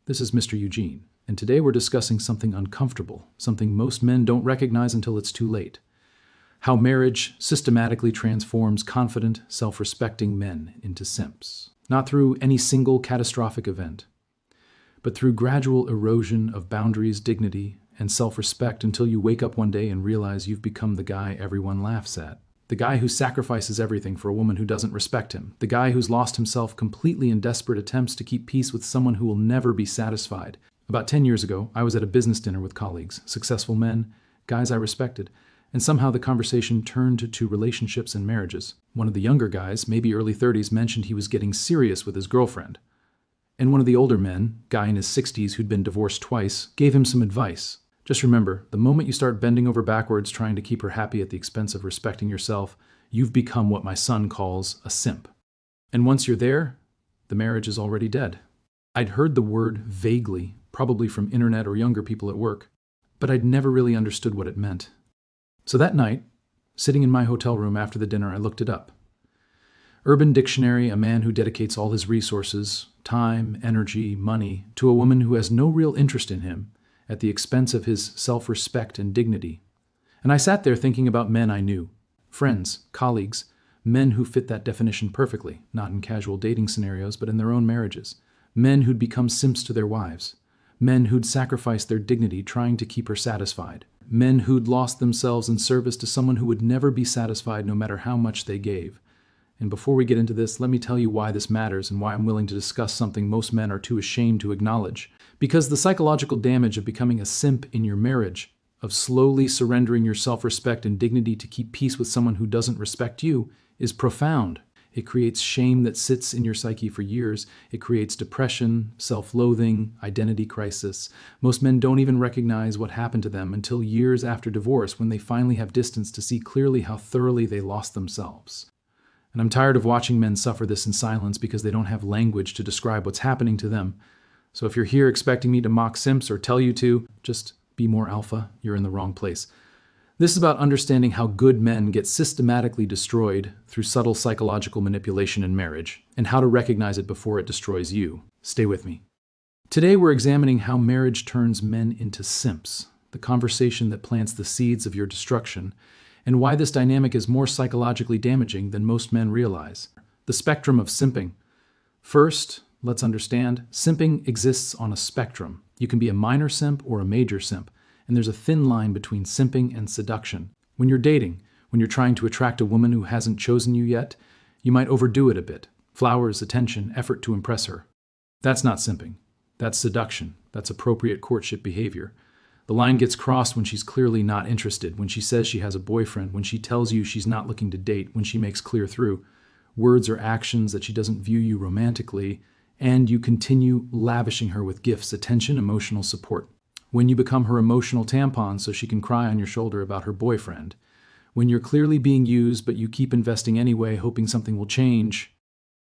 This is Mr. Eugene, and today we're discussing something uncomfortable, something most men don't recognize until it's too late. How marriage systematically transforms confident, self-respecting men into simps. Not through any single catastrophic event, but through gradual erosion of boundaries, dignity, and self-respect until you wake up one day and realize you've become the guy everyone laughs at. The guy who sacrifices everything for a woman who doesn't respect him. The guy who's lost himself completely in desperate attempts to keep peace with someone who will never be satisfied. About 10 years ago, I was at a business dinner with colleagues, successful men, guys I respected, and somehow the conversation turned to relationships and marriages. One of the younger guys, maybe early 30s, mentioned he was getting serious with his girlfriend. And one of the older men, guy in his 60s who'd been divorced twice, gave him some advice. Just remember, the moment you start bending over backwards trying to keep her happy at the expense of respecting yourself, you've become what my son calls a simp. And once you're there, the marriage is already dead. I'd heard the word vaguely, probably from internet or younger people at work, but I'd never really understood what it meant. So that night, sitting in my hotel room after the dinner, I looked it up. Urban Dictionary, a man who dedicates all his resources, time, energy, money, to a woman who has no real interest in him, at the expense of his self-respect and dignity. And I sat there thinking about men I knew, friends, colleagues, men who fit that definition perfectly, not in casual dating scenarios, but in their own marriages. Men who'd become simps to their wives. Men who'd sacrificed their dignity trying to keep her satisfied. Men who'd lost themselves in service to someone who would never be satisfied no matter how much they gave. And before we get into this, let me tell you why this matters and why I'm willing to discuss something most men are too ashamed to acknowledge. Because the psychological damage of becoming a simp in your marriage, of slowly surrendering your self-respect and dignity to keep peace with someone who doesn't respect you, is profound. It creates shame that sits in your psyche for years. It creates depression, self-loathing, identity crisis. Most men don't even recognize what happened to them until years after divorce, when they finally have distance to see clearly how thoroughly they lost themselves. And I'm tired of watching men suffer this in silence because they don't have language to describe what's happening to them. So if you're here expecting me to mock simps or tell you to, just be more alpha, you're in the wrong place. This is about understanding how good men get systematically destroyed through subtle psychological manipulation in marriage, and how to recognize it before it destroys you. Stay with me. Today we're examining how marriage turns men into simps, the conversation that plants the seeds of your destruction, and why this dynamic is more psychologically damaging than most men realize. The spectrum of simping. First, let's understand, simping exists on a spectrum. You can be a minor simp or a major simp, and there's a thin line between simping and seduction. When you're dating, when you're trying to attract a woman who hasn't chosen you yet, you might overdo it a bit. Flowers, attention, effort to impress her. That's not simping. That's seduction. That's appropriate courtship behavior. The line gets crossed when she's clearly not interested, when she says she has a boyfriend, when she tells you she's not looking to date, when she makes clear through words or actions that she doesn't view you romantically, and you continue lavishing her with gifts, attention, emotional support. When you become her emotional tampon so she can cry on your shoulder about her boyfriend. When you're clearly being used but you keep investing anyway, hoping something will change.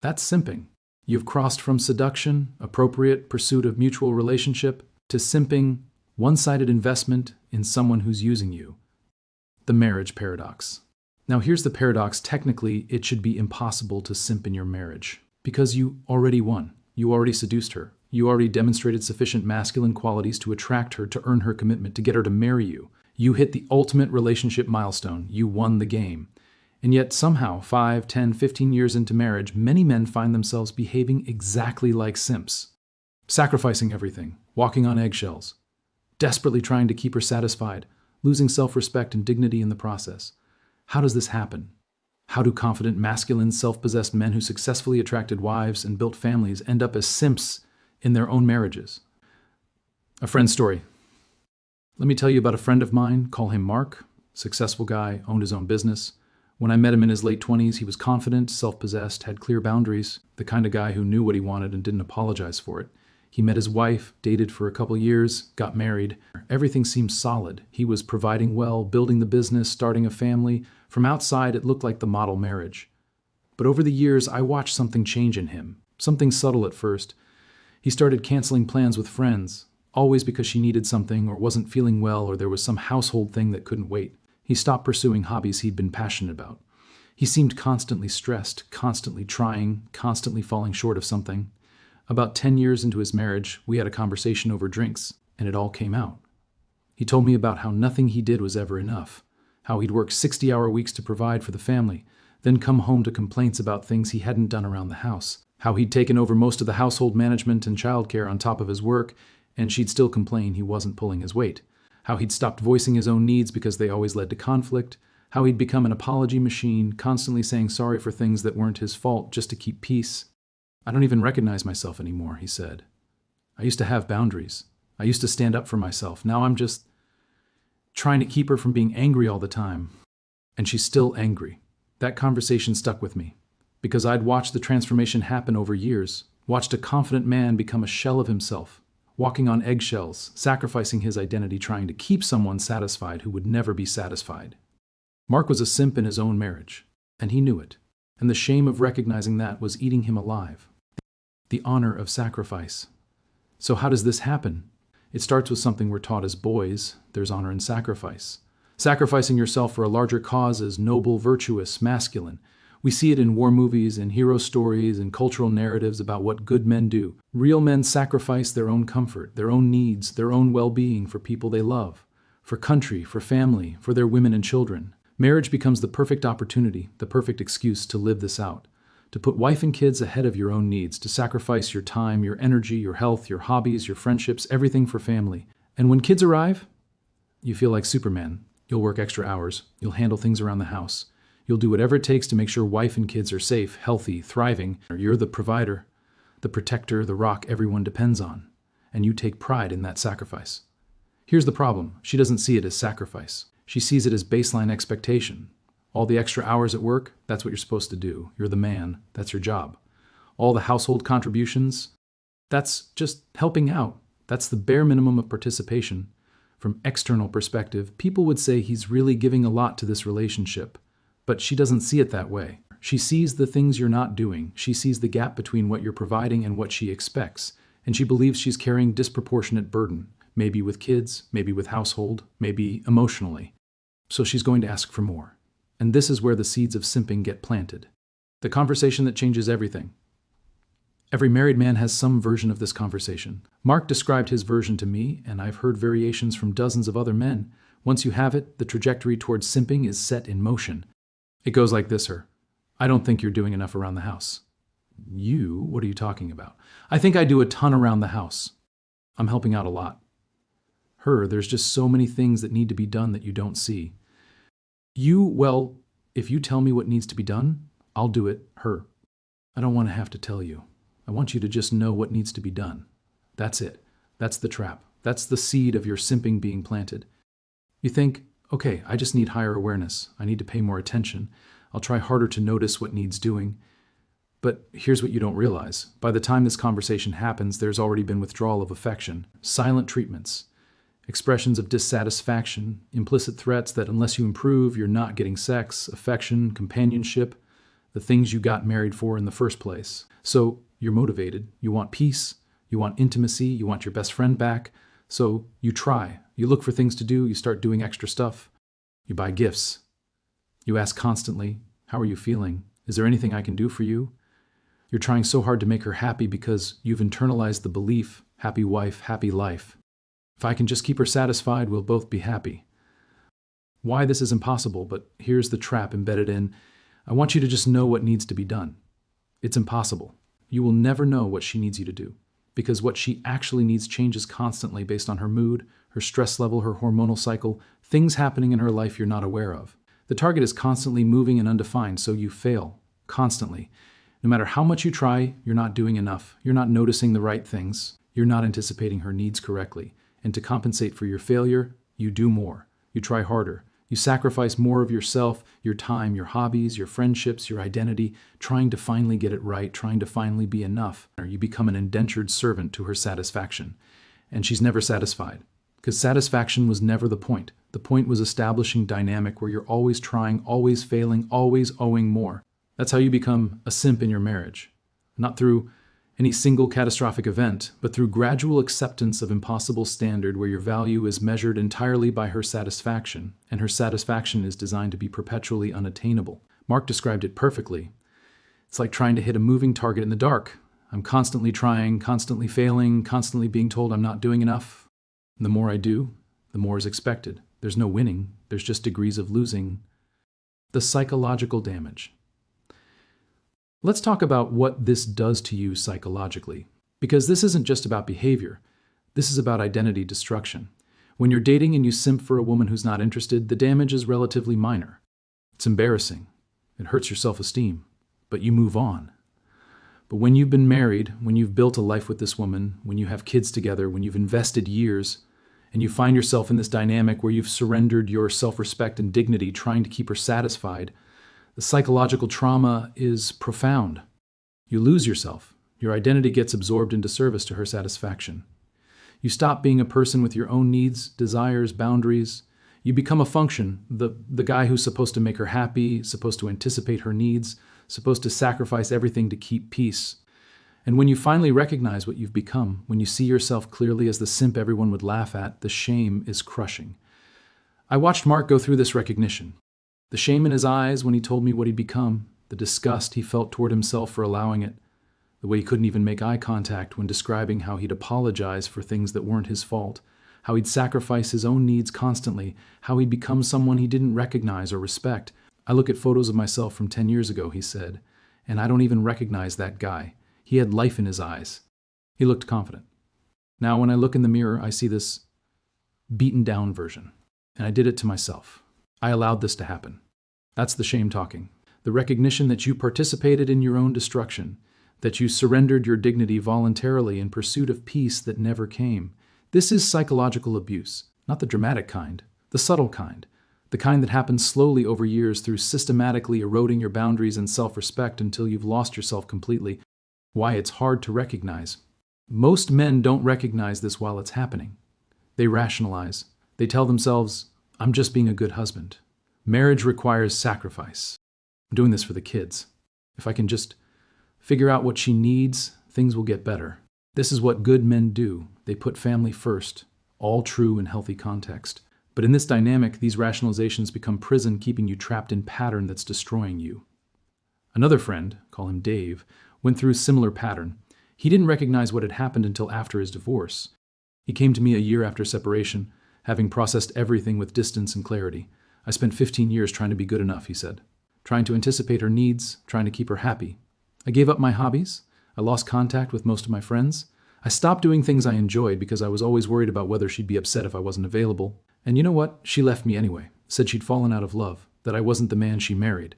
That's simping. You've crossed from seduction, appropriate pursuit of mutual relationship, to simping, one-sided investment in someone who's using you. The marriage paradox. Now here's the paradox. Technically, it should be impossible to simp in your marriage because you already won. You already seduced her. You already demonstrated sufficient masculine qualities to attract her, to earn her commitment, to get her to marry you. You hit the ultimate relationship milestone. You won the game. And yet somehow, 5, 10, 15 years into marriage, many men find themselves behaving exactly like simps. Sacrificing everything, walking on eggshells, desperately trying to keep her satisfied, losing self-respect and dignity in the process. How does this happen? How do confident, masculine, self-possessed men who successfully attracted wives and built families end up as simps in their own marriages? A friend's story. Let me tell you about a friend of mine. Call him Mark. Successful guy, owned his own business. When I met him in his late 20s, he was confident, self-possessed, had clear boundaries, the kind of guy who knew what he wanted and didn't apologize for it. He met his wife, dated for a couple years, got married. Everything seemed solid. He was providing well, building the business, starting a family. From outside, it looked like the model marriage. But over the years, I watched something change in him. Something subtle at first. He started canceling plans with friends, always because she needed something or wasn't feeling well or there was some household thing that couldn't wait. He stopped pursuing hobbies he'd been passionate about. He seemed constantly stressed, constantly trying, constantly falling short of something. About 10 years into his marriage, we had a conversation over drinks, and it all came out. He told me about how nothing he did was ever enough, how he'd work 60-hour weeks to provide for the family, then come home to complaints about things he hadn't done around the house, how he'd taken over most of the household management and childcare on top of his work, and she'd still complain he wasn't pulling his weight, how he'd stopped voicing his own needs because they always led to conflict, how he'd become an apology machine, constantly saying sorry for things that weren't his fault just to keep peace. "I don't even recognize myself anymore," he said. "I used to have boundaries. I used to stand up for myself. Now I'm just trying to keep her from being angry all the time." And she's still angry. That conversation stuck with me, because I'd watched the transformation happen over years, watched a confident man become a shell of himself, walking on eggshells, sacrificing his identity trying to keep someone satisfied who would never be satisfied. Mark was a simp in his own marriage, and he knew it, and the shame of recognizing that was eating him alive. The honor of sacrifice. So how does this happen? It starts with something we're taught as boys. There's honor in sacrifice. Sacrificing yourself for a larger cause is noble, virtuous, masculine. We see it in war movies and hero stories and cultural narratives about what good men do. Real men sacrifice their own comfort, their own needs, their own well-being for people they love, for country, for family, for their women and children. Marriage becomes the perfect opportunity, the perfect excuse to live this out, to put wife and kids ahead of your own needs, to sacrifice your time, your energy, your health, your hobbies, your friendships, everything for family. And when kids arrive, you feel like Superman. You'll work extra hours. You'll handle things around the house. You'll do whatever it takes to make sure wife and kids are safe, healthy, thriving. You're the provider, the protector, the rock everyone depends on. And you take pride in that sacrifice. Here's the problem. She doesn't see it as sacrifice. She sees it as baseline expectation. All the extra hours at work, that's what you're supposed to do. You're the man. That's your job. All the household contributions, that's just helping out. That's the bare minimum of participation. From external perspective, people would say he's really giving a lot to this relationship. But she doesn't see it that way. She sees the things you're not doing. She sees the gap between what you're providing and what she expects. And she believes she's carrying disproportionate burden, maybe with kids, maybe with household, maybe emotionally. So she's going to ask for more. And this is where the seeds of simping get planted. The conversation that changes everything. Every married man has some version of this conversation. Mark described his version to me, and I've heard variations from dozens of other men. Once you have it, the trajectory towards simping is set in motion. It goes like this, her. "I don't think you're doing enough around the house." "You? What are you talking about?" "I think I do a ton around the house. I'm helping out a lot." "Her, there's just so many things that need to be done that you don't see." "You, well, if you tell me what needs to be done, I'll do it." "Her, I don't want to have to tell you. I want you to just know what needs to be done." That's it. That's the trap. That's the seed of your simping being planted. You think, okay, I just need higher awareness. I need to pay more attention. I'll try harder to notice what needs doing. But here's what you don't realize. By the time this conversation happens, there's already been withdrawal of affection, silent treatments, expressions of dissatisfaction, implicit threats that unless you improve, you're not getting sex, affection, companionship, the things you got married for in the first place. So you're motivated. You want peace. You want intimacy. You want your best friend back. So you try. You look for things to do. You start doing extra stuff. You buy gifts. You ask constantly, "How are you feeling? Is there anything I can do for you?" You're trying so hard to make her happy because you've internalized the belief, happy wife, happy life. If I can just keep her satisfied, we'll both be happy. Why this is impossible, but here's the trap embedded in, I want you to just know what needs to be done. It's impossible. You will never know what she needs you to do, because what she actually needs changes constantly based on her mood, her stress level, her hormonal cycle, things happening in her life you're not aware of. The target is constantly moving and undefined, so you fail, constantly. No matter how much you try, you're not doing enough. You're not noticing the right things. You're not anticipating her needs correctly. And to compensate for your failure, you do more. You try harder. You sacrifice more of yourself, your time, your hobbies, your friendships, your identity, trying to finally get it right, trying to finally be enough. Or you become an indentured servant to her satisfaction. And she's never satisfied. Because satisfaction was never the point. The point was establishing dynamic where you're always trying, always failing, always owing more. That's how you become a simp in your marriage. Not through any single catastrophic event, but through gradual acceptance of impossible standard where your value is measured entirely by her satisfaction, and her satisfaction is designed to be perpetually unattainable. Mark described it perfectly. It's like trying to hit a moving target in the dark. I'm constantly trying, constantly failing, constantly being told I'm not doing enough. And the more I do, the more is expected. There's no winning, there's just degrees of losing. The psychological damage. Let's talk about what this does to you psychologically, because this isn't just about behavior. This is about identity destruction. When you're dating and you simp for a woman who's not interested, the damage is relatively minor. It's embarrassing. It hurts your self-esteem, but you move on. But when you've been married, when you've built a life with this woman, when you have kids together, when you've invested years, and you find yourself in this dynamic where you've surrendered your self-respect and dignity trying to keep her satisfied, the psychological trauma is profound. You lose yourself. Your identity gets absorbed into service to her satisfaction. You stop being a person with your own needs, desires, boundaries. You become a function, the guy who's supposed to make her happy, supposed to anticipate her needs, supposed to sacrifice everything to keep peace. And when you finally recognize what you've become, when you see yourself clearly as the simp everyone would laugh at, the shame is crushing. I watched Mark go through this recognition. The shame in his eyes when he told me what he'd become, the disgust he felt toward himself for allowing it, the way he couldn't even make eye contact when describing how he'd apologize for things that weren't his fault, how he'd sacrifice his own needs constantly, how he'd become someone he didn't recognize or respect. I look at photos of myself from 10 years ago, he said, and I don't even recognize that guy. He had life in his eyes. He looked confident. Now, when I look in the mirror, I see this beaten down version, and I did it to myself. I allowed this to happen. That's the shame talking. The recognition that you participated in your own destruction, that you surrendered your dignity voluntarily in pursuit of peace that never came. This is psychological abuse, not the dramatic kind, the subtle kind, the kind that happens slowly over years through systematically eroding your boundaries and self-respect until you've lost yourself completely. Why it's hard to recognize. Most men don't recognize this while it's happening. They rationalize. They tell themselves, I'm just being a good husband. Marriage requires sacrifice. I'm doing this for the kids. If I can just figure out what she needs, things will get better. This is what good men do. They put family first, all true in healthy context. But in this dynamic, these rationalizations become prison, keeping you trapped in pattern that's destroying you. Another friend, call him Dave, went through a similar pattern. He didn't recognize what had happened until after his divorce. He came to me a year after separation, having processed everything with distance and clarity. I spent 15 years trying to be good enough, he said. Trying to anticipate her needs, trying to keep her happy. I gave up my hobbies. I lost contact with most of my friends. I stopped doing things I enjoyed because I was always worried about whether she'd be upset if I wasn't available. And you know what? She left me anyway. Said she'd fallen out of love, that I wasn't the man she married.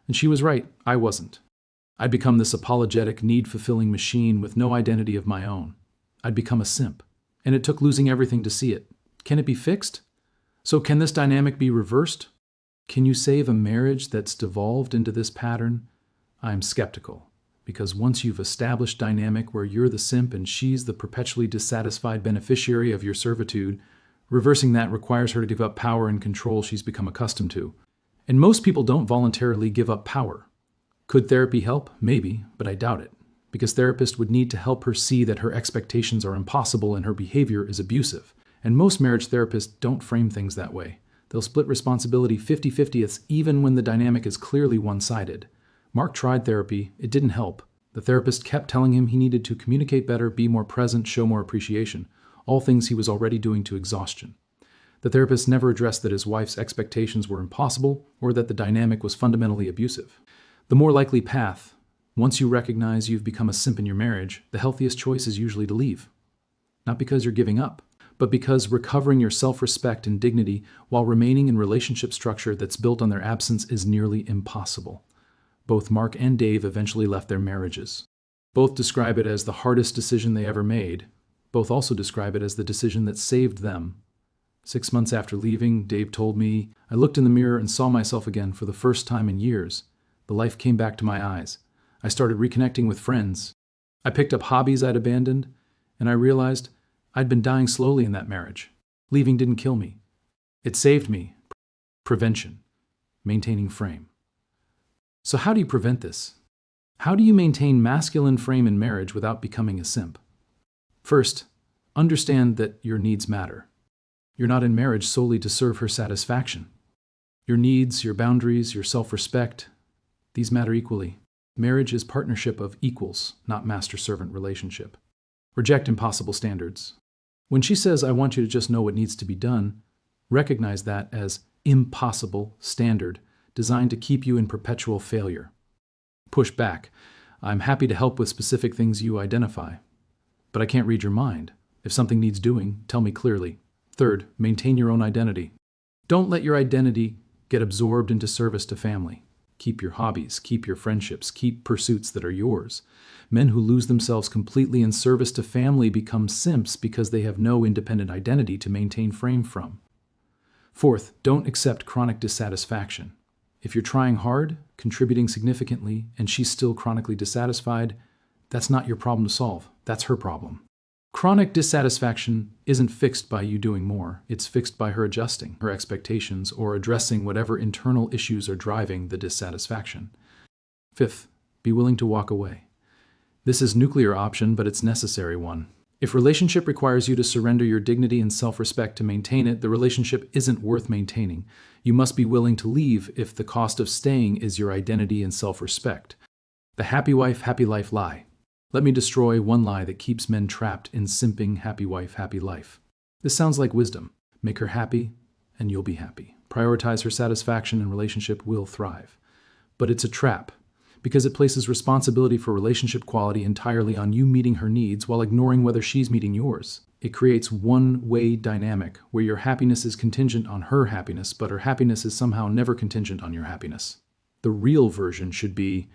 And she was right, I wasn't. I'd become this apologetic, need-fulfilling machine with no identity of my own. I'd become a simp. And it took losing everything to see it. Can it be fixed? So can this dynamic be reversed? Can you save a marriage that's devolved into this pattern? I'm skeptical. Because once you've established dynamic where you're the simp and she's the perpetually dissatisfied beneficiary of your servitude, reversing that requires her to give up power and control she's become accustomed to. And most people don't voluntarily give up power. Could therapy help? Maybe, but I doubt it. Because therapists would need to help her see that her expectations are impossible and her behavior is abusive. And most marriage therapists don't frame things that way. They'll split responsibility 50-50 even when the dynamic is clearly one-sided. Mark tried therapy. It didn't help. The therapist kept telling him he needed to communicate better, be more present, show more appreciation, all things he was already doing to exhaustion. The therapist never addressed that his wife's expectations were impossible or that the dynamic was fundamentally abusive. The more likely path, once you recognize you've become a simp in your marriage, the healthiest choice is usually to leave. Not because you're giving up, but because recovering your self-respect and dignity while remaining in relationship structure that's built on their absence is nearly impossible. Both Mark and Dave eventually left their marriages. Both describe it as the hardest decision they ever made. Both also describe it as the decision that saved them. 6 months after leaving, Dave told me, I looked in the mirror and saw myself again for the first time in years. The life came back to my eyes. I started reconnecting with friends. I picked up hobbies I'd abandoned, and I realized I'd been dying slowly in that marriage. Leaving didn't kill me. It saved me. Prevention. Maintaining frame. So how do you prevent this? How do you maintain masculine frame in marriage without becoming a simp? First, understand that your needs matter. You're not in marriage solely to serve her satisfaction. Your needs, your boundaries, your self-respect, these matter equally. Marriage is partnership of equals, not master-servant relationship. Reject impossible standards. When she says, I want you to just know what needs to be done, recognize that as impossible standard designed to keep you in perpetual failure. Push back. I'm happy to help with specific things you identify, but I can't read your mind. If something needs doing, tell me clearly. Third, maintain your own identity. Don't let your identity get absorbed into service to family. Keep your hobbies, keep your friendships, keep pursuits that are yours. Men who lose themselves completely in service to family become simps because they have no independent identity to maintain frame from. Fourth, don't accept chronic dissatisfaction. If you're trying hard, contributing significantly, and she's still chronically dissatisfied, that's not your problem to solve. That's her problem. Chronic dissatisfaction isn't fixed by you doing more. It's fixed by her adjusting her expectations or addressing whatever internal issues are driving the dissatisfaction. Fifth, be willing to walk away. This is nuclear option, but it's necessary one. If relationship requires you to surrender your dignity and self-respect to maintain it, the relationship isn't worth maintaining. You must be willing to leave if the cost of staying is your identity and self-respect. The happy wife, happy life lie. Let me destroy one lie that keeps men trapped in simping happy wife, happy life. This sounds like wisdom. Make her happy, and you'll be happy. Prioritize her satisfaction, and relationship will thrive. But it's a trap, because it places responsibility for relationship quality entirely on you meeting her needs while ignoring whether she's meeting yours. It creates one-way dynamic where your happiness is contingent on her happiness, but her happiness is somehow never contingent on your happiness. The real version should be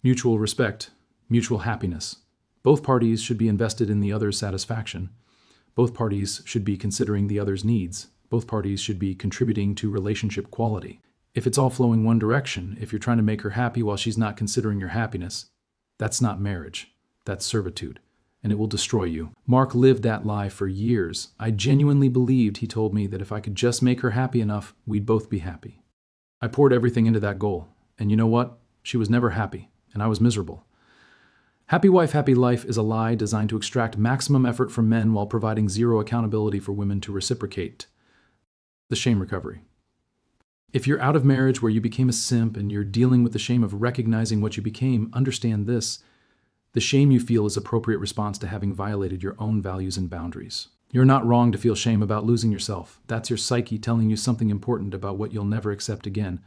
mutual respect, mutual happiness. Both parties should be invested in the other's satisfaction. Both parties should be considering the other's needs. Both parties should be contributing to relationship quality. If it's all flowing one direction, if you're trying to make her happy while she's not considering your happiness, that's not marriage. That's servitude, and it will destroy you. Mark lived that lie for years. I genuinely believed he told me that if I could just make her happy enough, we'd both be happy. I poured everything into that goal, and you know what? She was never happy, and I was miserable. Happy wife, happy life is a lie designed to extract maximum effort from men while providing zero accountability for women to reciprocate. The shame recovery. If you're out of marriage where you became a simp and you're dealing with the shame of recognizing what you became, understand this. The shame you feel is appropriate response to having violated your own values and boundaries. You're not wrong to feel shame about losing yourself. That's your psyche telling you something important about what you'll never accept again.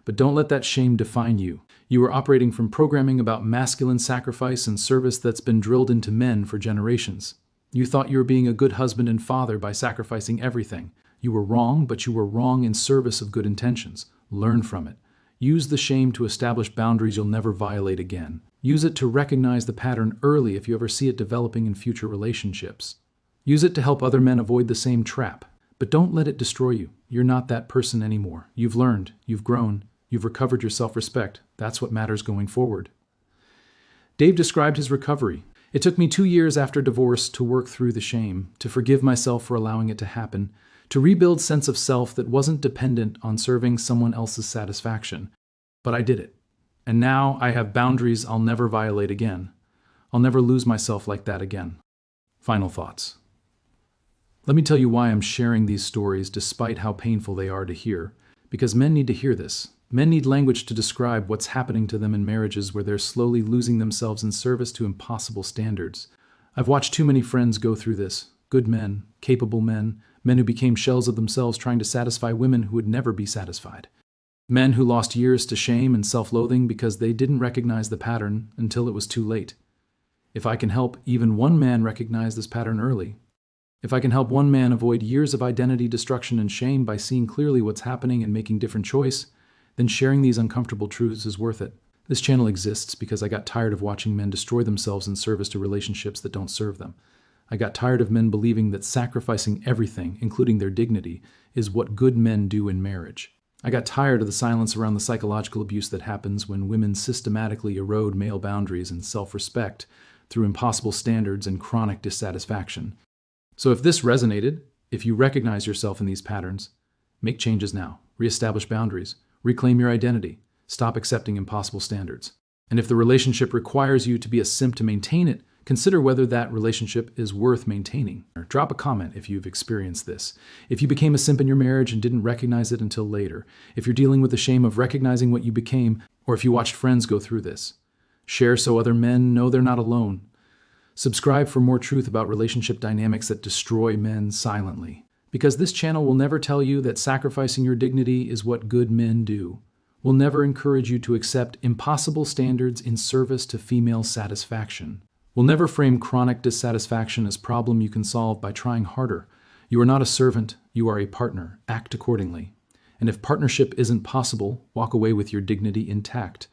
But don't let that shame define you. You are operating from programming about masculine sacrifice and service that's been drilled into men for generations. You thought you were being a good husband and father by sacrificing everything. You were wrong, but you were wrong in service of good intentions. Learn from it. Use the shame to establish boundaries you'll never violate again. Use it to recognize the pattern early if you ever see it developing in future relationships. Use it to help other men avoid the same trap. But don't let it destroy you. You're not that person anymore. You've learned, you've grown, you've recovered your self-respect. That's what matters going forward. Dave described his recovery. It took me 2 years after divorce to work through the shame, to forgive myself for allowing it to happen, to rebuild sense of self that wasn't dependent on serving someone else's satisfaction. But I did it. And now I have boundaries I'll never violate again. I'll never lose myself like that again. Final thoughts. Let me tell you why I'm sharing these stories despite how painful they are to hear. Because men need to hear this. Men need language to describe what's happening to them in marriages where they're slowly losing themselves in service to impossible standards. I've watched too many friends go through this. Good men, capable men, men who became shells of themselves trying to satisfy women who would never be satisfied. Men who lost years to shame and self-loathing because they didn't recognize the pattern until it was too late. If I can help even one man recognize this pattern early, if I can help one man avoid years of identity destruction and shame by seeing clearly what's happening and making different choice, then sharing these uncomfortable truths is worth it. This channel exists because I got tired of watching men destroy themselves in service to relationships that don't serve them. I got tired of men believing that sacrificing everything, including their dignity, is what good men do in marriage. I got tired of the silence around the psychological abuse that happens when women systematically erode male boundaries and self-respect through impossible standards and chronic dissatisfaction. So if this resonated, if you recognize yourself in these patterns, make changes now. Reestablish boundaries. Reclaim your identity. Stop accepting impossible standards. And if the relationship requires you to be a simp to maintain it, consider whether that relationship is worth maintaining. Or drop a comment if you've experienced this. If you became a simp in your marriage and didn't recognize it until later. If you're dealing with the shame of recognizing what you became, or if you watched friends go through this. Share so other men know they're not alone. Subscribe for more truth about relationship dynamics that destroy men silently. Because this channel will never tell you that sacrificing your dignity is what good men do. We'll never encourage you to accept impossible standards in service to female satisfaction. We'll never frame chronic dissatisfaction as a problem you can solve by trying harder. You are not a servant, you are a partner. Act accordingly. And if partnership isn't possible, walk away with your dignity intact.